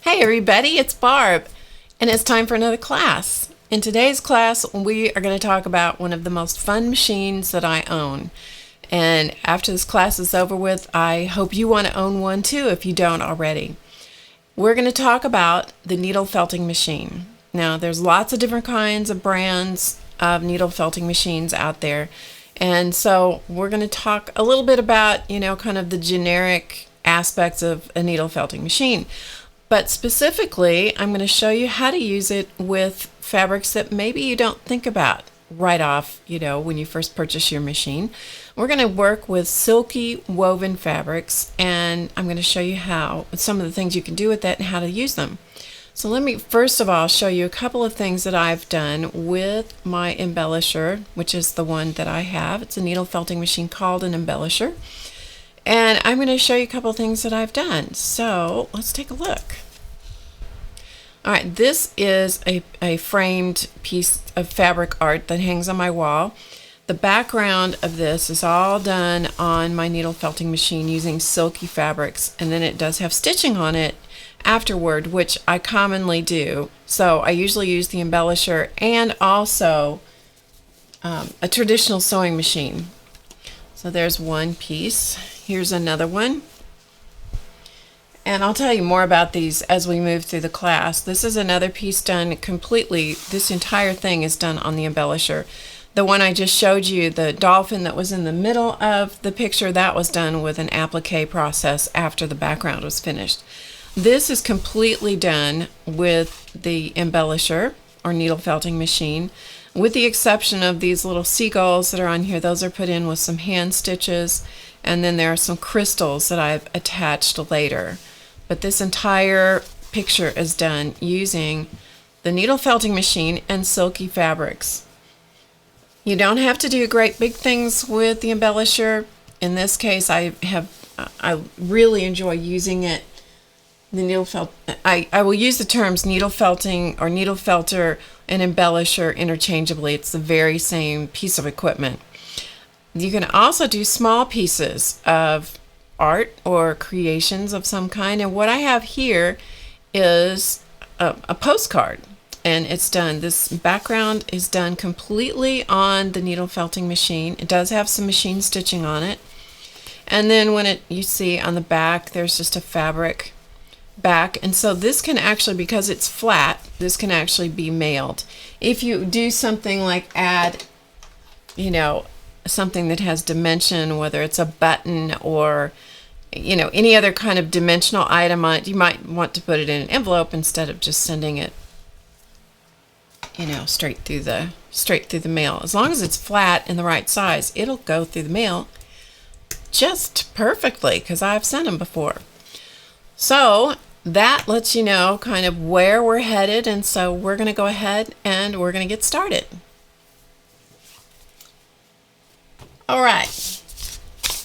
Hey everybody, it's Barb, and it's time for another class. In today's class, we are going to talk about one of the most fun machines that I own. And after this class is over with, I hope you want to own one too if you don't already. We're going to talk about the needle felting machine. Now, there's lots of different kinds of brands of needle felting machines out there. And so we're going to talk a little bit about, kind of the generic aspects of a needle felting machine. But specifically, I'm going to show you how to use it with fabrics that maybe you don't think about right off, when you first purchase your machine. We're going to work with silky woven fabrics, and I'm going to show you some of the things you can do with that and how to use them. So let me first of all show you a couple of things that I've done with my embellisher, which is the one that I have. It's a needle felting machine called an embellisher. And I'm going to show you a couple of things that I've done. So let's take a look. All right, this is a framed piece of fabric art that hangs on my wall. The background of this is all done on my needle felting machine using silky fabrics, and then it does have stitching on it afterward, which I commonly do. So I usually use the embellisher and also a traditional sewing machine. So there's one piece. Here's another one. And I'll tell you more about these as we move through the class. This is another piece done completely. This entire thing is done on the embellisher. The one I just showed you, the dolphin that was in the middle of the picture, that was done with an applique process after the background was finished. This is completely done with the embellisher or needle felting machine, with the exception of these little seagulls that are on here. Those are put in with some hand stitches, and then there are some crystals that I've attached later. But this entire picture is done using the needle felting machine and silky fabrics. You don't have to do great big things with the embellisher. In this case, I really enjoy using it. I will use the terms needle felting or needle felter and embellisher interchangeably. It's the very same piece of equipment. You can also do small pieces of art or creations of some kind, and what I have here is a postcard, and it's done. This background is done completely on the needle felting machine. It does have some machine stitching on it, and then you see on the back there's just a fabric back, and so this can actually, because it's flat, this can actually be mailed. If you do something like add something that has dimension, whether it's a button or any other kind of dimensional item on it, you might want to put it in an envelope instead of just sending it straight through the mail. As long as it's flat and the right size, it'll go through the mail just perfectly, because I've sent them before. So that lets you know kind of where we're headed, and so we're going to go ahead and we're going to get started. All right,